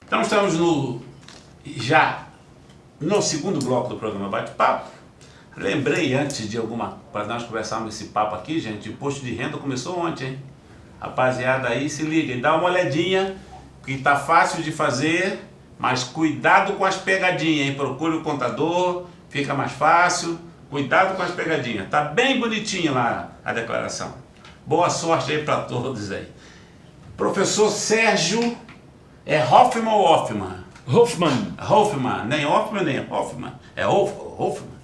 Então estamos já no segundo bloco do programa Bate-Papo. Lembrei antes de para nós conversarmos esse papo aqui, gente, o imposto de renda começou ontem, hein? Rapaziada aí, se liga e dá uma olhadinha, que tá fácil de fazer, mas cuidado com as pegadinhas, hein? Procure o contador, fica mais fácil, cuidado com as pegadinhas. Tá bem bonitinho lá a declaração. Boa sorte aí para todos aí. Professor Sérgio, é Hoffman ou Hoffman? Hoffman, nem Hoffman nem Hoffman. É Hoffman.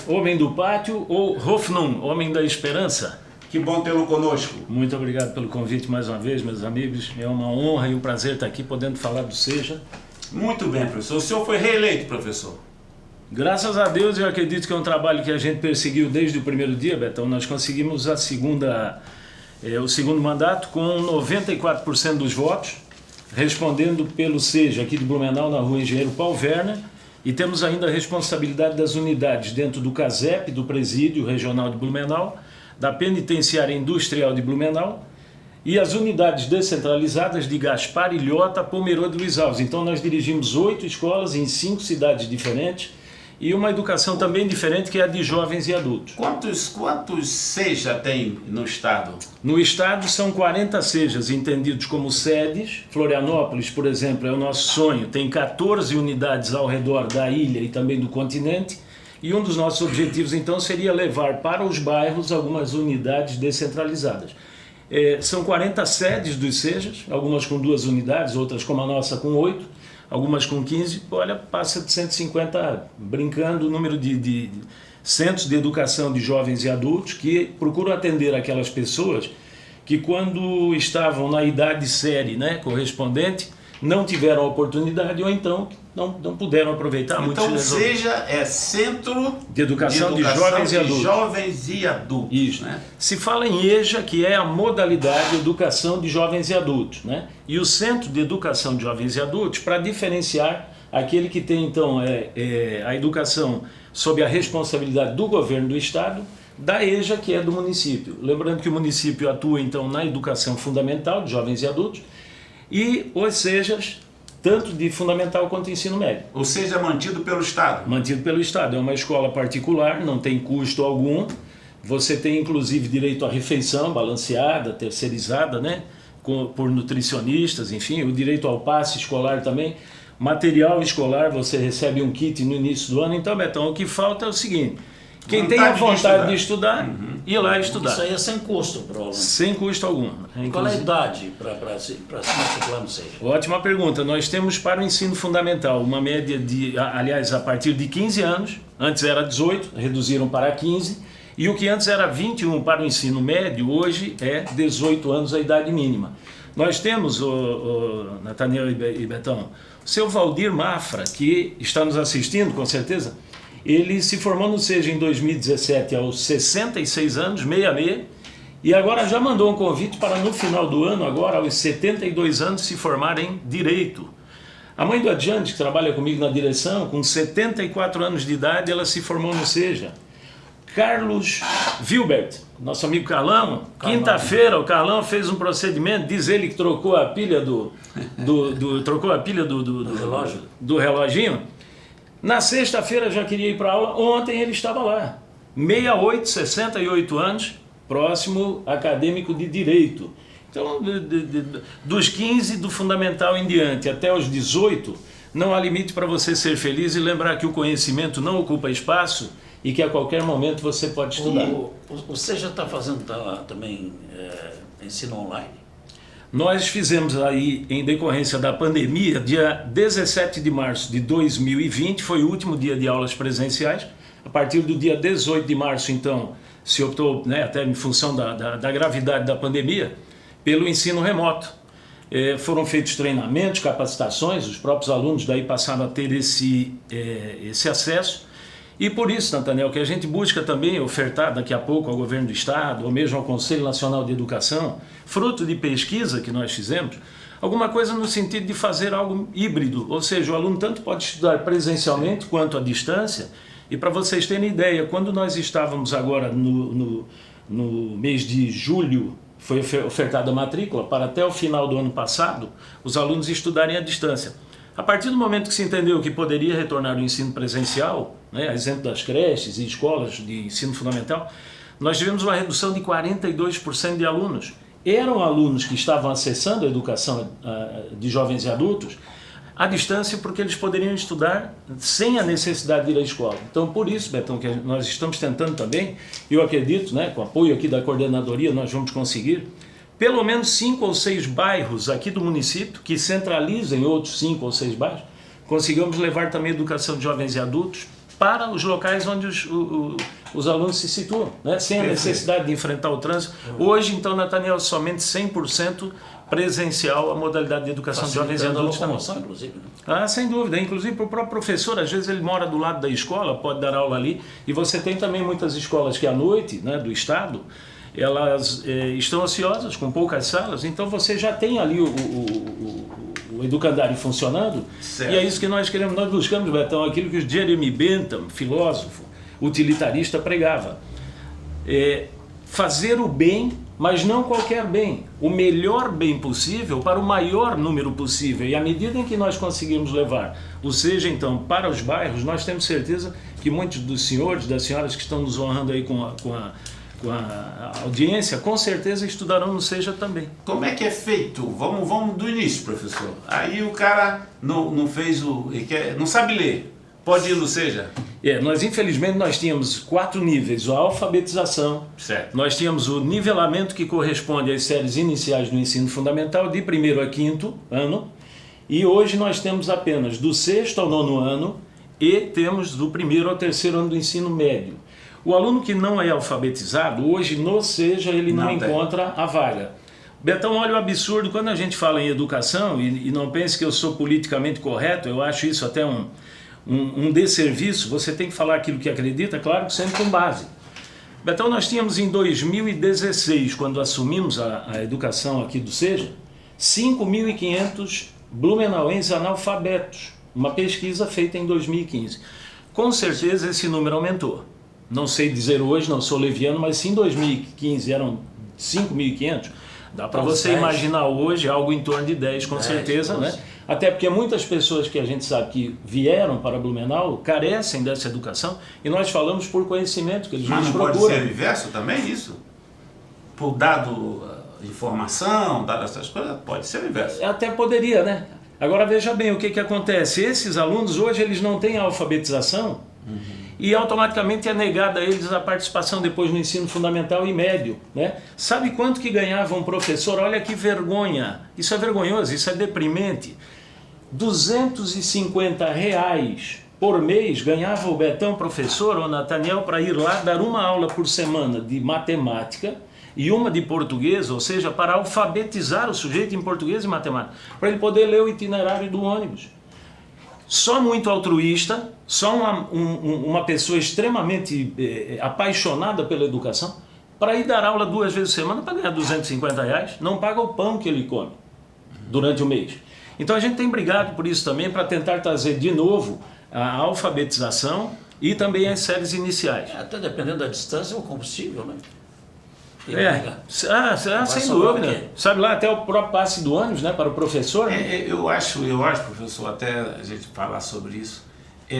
Homem do pátio, ou Hoffnung, homem da esperança. Que bom tê-lo conosco. Muito obrigado pelo convite mais uma vez, meus amigos. É uma honra e um prazer estar aqui podendo falar do SEJA. Muito bem, professor. O senhor foi reeleito, professor? Graças a Deus, eu acredito que é um trabalho que a gente perseguiu desde o primeiro dia, Betão. Nós conseguimos o segundo mandato com 94% dos votos, respondendo pelo SEJA aqui de Blumenau, na rua Engenheiro Paulo Werner. E temos ainda a responsabilidade das unidades dentro do CASEP, do Presídio Regional de Blumenau, da Penitenciária Industrial de Blumenau e as unidades descentralizadas de Gaspar, Ilhota, Pomerode e Luiz Alves. Então nós dirigimos 8 escolas em 5 cidades diferentes e uma educação também diferente, que é a de jovens e adultos. Quantos SEJA tem no estado? No estado são 40 SEJAs entendidos como sedes. Florianópolis, por exemplo, é o nosso sonho, tem 14 unidades ao redor da ilha e também do continente. E um dos nossos objetivos, então, seria levar para os bairros algumas unidades descentralizadas. São 40 sedes dos SEJAs, algumas com 2 unidades, outras como a nossa com 8, algumas com 15, olha, passa de 150, brincando, o número de centros de educação de jovens e adultos que procuram atender aquelas pessoas que, quando estavam na idade série, né, correspondente, não tiveram oportunidade ou então não puderam aproveitar. Então, o SEJA é Centro de Educação de Jovens e Adultos. Isso. Né? Se fala em EJA, que é a modalidade de Educação de Jovens e Adultos, né? E o Centro de Educação de Jovens e Adultos, para diferenciar aquele que tem, então, a educação sob a responsabilidade do governo do estado, da EJA, que é do município. Lembrando que o município atua, então, na educação fundamental de jovens e adultos, e os SEJAs, tanto de fundamental quanto ensino médio. Ou seja, mantido pelo Estado? Mantido pelo Estado. É uma escola particular, não tem custo algum. Você tem, inclusive, direito à refeição balanceada, terceirizada, né? Por nutricionistas, enfim, o direito ao passe escolar também. Material escolar, você recebe um kit no início do ano. Então, Betão, o que falta é o seguinte: quem tem a vontade de estudar, ir lá estudar. Isso aí é sem custo para o aluno? Sem custo algum. Qual é a idade para se matricular no SEJA? Ótima pergunta. Nós temos para o ensino fundamental uma média de, aliás, a partir de 15 anos, antes era 18, reduziram para 15, e o que antes era 21 para o ensino médio, hoje é 18 anos a idade mínima. Nós temos, Nathaniel e Betão, o seu Valdir Mafra, que está nos assistindo, com certeza. Ele se formou no SEJA em 2017 aos 66 anos, 66, e agora já mandou um convite para no final do ano, agora aos 72 anos, se formar em Direito. A mãe do Adiante, que trabalha comigo na direção, com 74 anos de idade, ela se formou no SEJA. Carlos Wilbert, nosso amigo Carlão, quinta-feira o Carlão fez um procedimento, diz ele que trocou a pilha do relógio. Do reloginho. Na sexta-feira já queria ir para aula, ontem ele estava lá. 68, 68 anos, próximo acadêmico de Direito. Então, dos 15 do fundamental em diante até os 18, não há limite para você ser feliz e lembrar que o conhecimento não ocupa espaço e que a qualquer momento você pode estudar. O SEJA está fazendo também ensino online? Nós fizemos aí, em decorrência da pandemia, dia 17 de março de 2020, foi o último dia de aulas presenciais. A partir do dia 18 de março, então, se optou, né, até em função da gravidade da pandemia, pelo ensino remoto. Foram feitos treinamentos, capacitações, os próprios alunos daí passaram a ter esse acesso. E por isso, Nathaniel, que a gente busca também ofertar daqui a pouco ao governo do estado, ou mesmo ao Conselho Nacional de Educação, fruto de pesquisa que nós fizemos, alguma coisa no sentido de fazer algo híbrido, ou seja, o aluno tanto pode estudar presencialmente quanto à distância. E para vocês terem ideia, quando nós estávamos agora no mês de julho, foi ofertada a matrícula para até o final do ano passado os alunos estudarem à distância. A partir do momento que se entendeu que poderia retornar o ensino presencial, né, a exemplo das creches e escolas de ensino fundamental, nós tivemos uma redução de 42% de alunos. Eram alunos que estavam acessando a educação de jovens e adultos à distância porque eles poderiam estudar sem a necessidade de ir à escola. Então, por isso, Betão, que nós estamos tentando também, eu acredito, né, com o apoio aqui da coordenadoria, nós vamos conseguir pelo menos 5 ou 6 bairros aqui do município, que centralizem outros 5 ou 6 bairros, conseguimos levar também a educação de jovens e adultos para os locais onde os alunos se situam, né? Sem a necessidade de enfrentar o trânsito. Hoje, então, Nathaniel, somente 100% presencial a modalidade de educação de jovens e adultos também. Inclusive, né? Ah, sem dúvida. Inclusive para o próprio professor, às vezes ele mora do lado da escola, pode dar aula ali. E você tem também muitas escolas que à noite, né, do estado, elas estão ociosas, com poucas salas, então você já tem ali o educandário funcionando. Certo. E é isso que nós queremos. Nós buscamos, Betão, aquilo que o Jeremy Bentham, filósofo, utilitarista, pregava. Fazer o bem, mas não qualquer bem. O melhor bem possível para o maior número possível. E à medida em que nós conseguimos levar, ou seja, então, para os bairros, nós temos certeza que muitos dos senhores, das senhoras que estão nos honrando aí com a audiência, com certeza estudarão no SEJA também. Como é que é feito? Vamos do início, professor. Aí o cara não fez não sabe ler. Pode ir no SEJA? Nós infelizmente nós tínhamos 4 níveis: a alfabetização, certo. Nós tínhamos o nivelamento que corresponde às séries iniciais do ensino fundamental, de 1º a 5º ano, e hoje nós temos apenas do 6º ao 9º ano e temos do 1º ao 3º ano do ensino médio. O aluno que não é alfabetizado, hoje no SEJA ele não encontra a vaga. Betão, olha o absurdo, quando a gente fala em educação, e não pense que eu sou politicamente correto, eu acho isso até um desserviço, você tem que falar aquilo que acredita, claro, sempre com base. Betão, nós tínhamos em 2016, quando assumimos a educação aqui do SEJA, 5.500 blumenauenses analfabetos, uma pesquisa feita em 2015. Com certeza esse número aumentou. Não sei dizer hoje, não sou leviano, mas se em 2015 eram 5.500, dá para você imaginar hoje algo em torno de 10, com certeza, né? Até porque muitas pessoas que a gente sabe que vieram para Blumenau carecem dessa educação, e nós falamos por conhecimento que eles nos procuram. Mas pode ser o inverso também, isso? Por dado informação, dado essas coisas, pode ser o inverso. Até poderia, né? Agora veja bem o que acontece. Esses alunos hoje eles não têm alfabetização, e automaticamente é negada a eles a participação depois no ensino fundamental e médio, né? Sabe quanto que ganhava um professor? Olha que vergonha, isso é vergonhoso, isso é deprimente. R$250 por mês ganhava o Betão, professor, ou Nathaniel, para ir lá dar uma aula por semana de matemática e uma de português, ou seja, para alfabetizar o sujeito em português e matemática, para ele poder ler o itinerário do ônibus. Só muito altruísta, só uma pessoa extremamente apaixonada pela educação, para ir dar aula 2 vezes por semana para ganhar R$250, não paga o pão que ele come durante o mês. Então a gente tem brigado por isso também, para tentar trazer de novo a alfabetização e também as séries iniciais. Até dependendo da distância, o combustível, né? Sem dúvida. Sabe lá, até o próprio passe do ônibus, né, para o professor. Né? Eu acho, professor, até a gente falar sobre isso,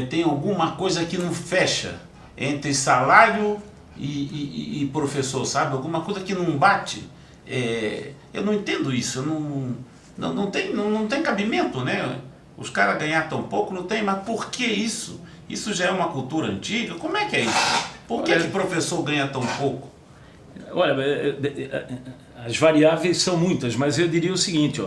tem alguma coisa que não fecha entre salário e professor, sabe? Alguma coisa que não bate. Eu não entendo isso, não tem cabimento, né? Os caras ganhar tão pouco, não tem, mas por que isso? Isso já é uma cultura antiga? Como é que é isso? Por que o professor ganha tão pouco? Olha, as variáveis são muitas, mas eu diria o seguinte,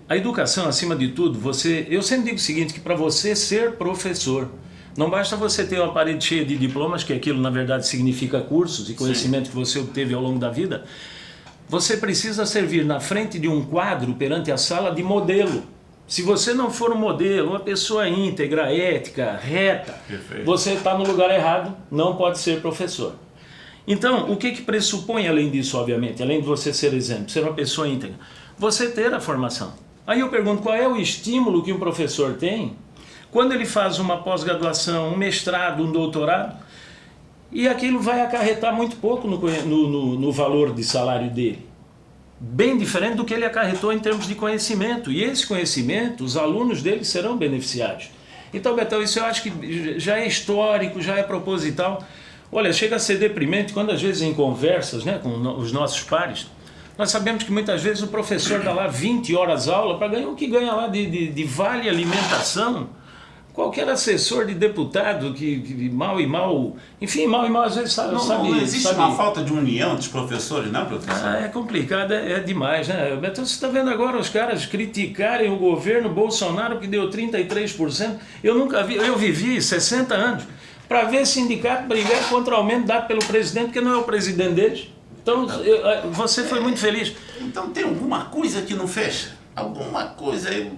a educação, acima de tudo, eu sempre digo o seguinte, que para você ser professor, não basta você ter uma parede cheia de diplomas, que aquilo na verdade significa cursos e conhecimento que você obteve ao longo da vida, você precisa servir na frente de um quadro perante a sala de modelo. Se você não for um modelo, uma pessoa íntegra, ética, reta, perfeito, você está no lugar errado, não pode ser professor. Então, o que pressupõe além disso, obviamente, além de você ser exemplo, ser uma pessoa íntegra? Você ter a formação. Aí eu pergunto, qual é o estímulo que um professor tem quando ele faz uma pós-graduação, um mestrado, um doutorado? E aquilo vai acarretar muito pouco no valor de salário dele. Bem diferente do que ele acarretou em termos de conhecimento. E esse conhecimento, os alunos dele serão beneficiados. Então, Betão, isso eu acho que já é histórico, já é proposital. Olha, chega a ser deprimente quando às vezes em conversas, né, com os nossos pares, nós sabemos que muitas vezes o professor dá lá 20 horas aula para ganhar o que ganha lá de vale alimentação. Qualquer assessor de deputado que mal e mal, enfim, mal e mal às vezes sabe... Não existe uma falta de união dos professores, não, professor? É complicado, é demais, né? Então você está vendo agora os caras criticarem o governo Bolsonaro que deu 33%. Eu nunca vi, eu vivi 60 anos para ver sindicato brigar contra o aumento dado pelo presidente, porque não é o presidente deles. Então você foi muito feliz. Então tem alguma coisa que não fecha? Alguma coisa aí...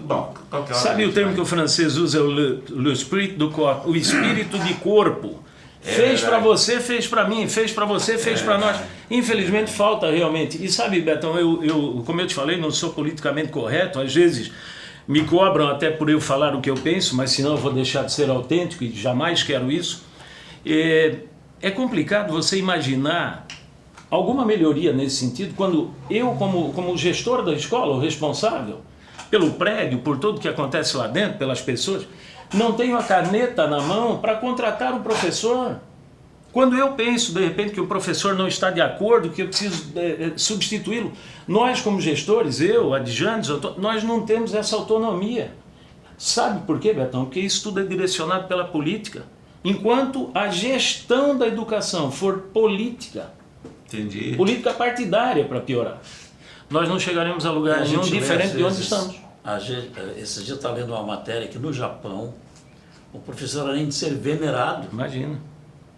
Bom, sabe o termo que o francês usa, le esprit do corpo, o espírito de corpo. Fez para você, fez para mim, fez para você, fez para nós. Infelizmente falta realmente. E sabe, Betão, eu, como eu te falei, não sou politicamente correto, às vezes me cobram até por eu falar o que eu penso, mas senão eu vou deixar de ser autêntico e jamais quero isso. É complicado você imaginar alguma melhoria nesse sentido quando eu, como gestor da escola, o responsável pelo prédio, por tudo que acontece lá dentro, pelas pessoas, não tenho a caneta na mão para contratar o professor. Quando eu penso, de repente, que o professor não está de acordo, que eu preciso substituí-lo, nós como gestores, eu, adjuvantes, nós não temos essa autonomia. Sabe por quê, Betão? Porque isso tudo é direcionado pela política. Enquanto a gestão da educação for política, entendi, política partidária para piorar, nós não chegaremos a lugar nenhum diferente de onde estamos. Esse dia eu estava lendo uma matéria que no Japão, o professor, além de ser venerado, imagina,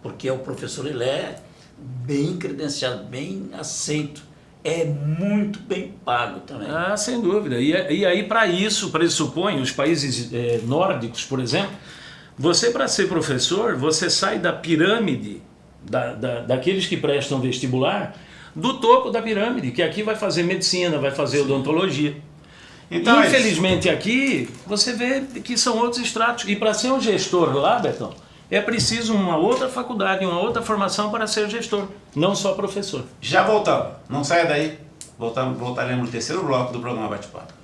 porque o professor ele é bem credenciado, bem aceito, é muito bem pago também. Ah, sem dúvida. E aí para isso pressupõe, os países nórdicos, por exemplo, você para ser professor, você sai da pirâmide, daqueles que prestam vestibular, do topo da pirâmide, que aqui vai fazer medicina, vai fazer odontologia. Então, infelizmente aqui, você vê que são outros estratos. E para ser um gestor lá, Betão, é preciso uma outra faculdade, uma outra formação para ser gestor, não só professor. Já voltamos, não saia daí. Voltaremos no terceiro bloco do programa Bate-Papo.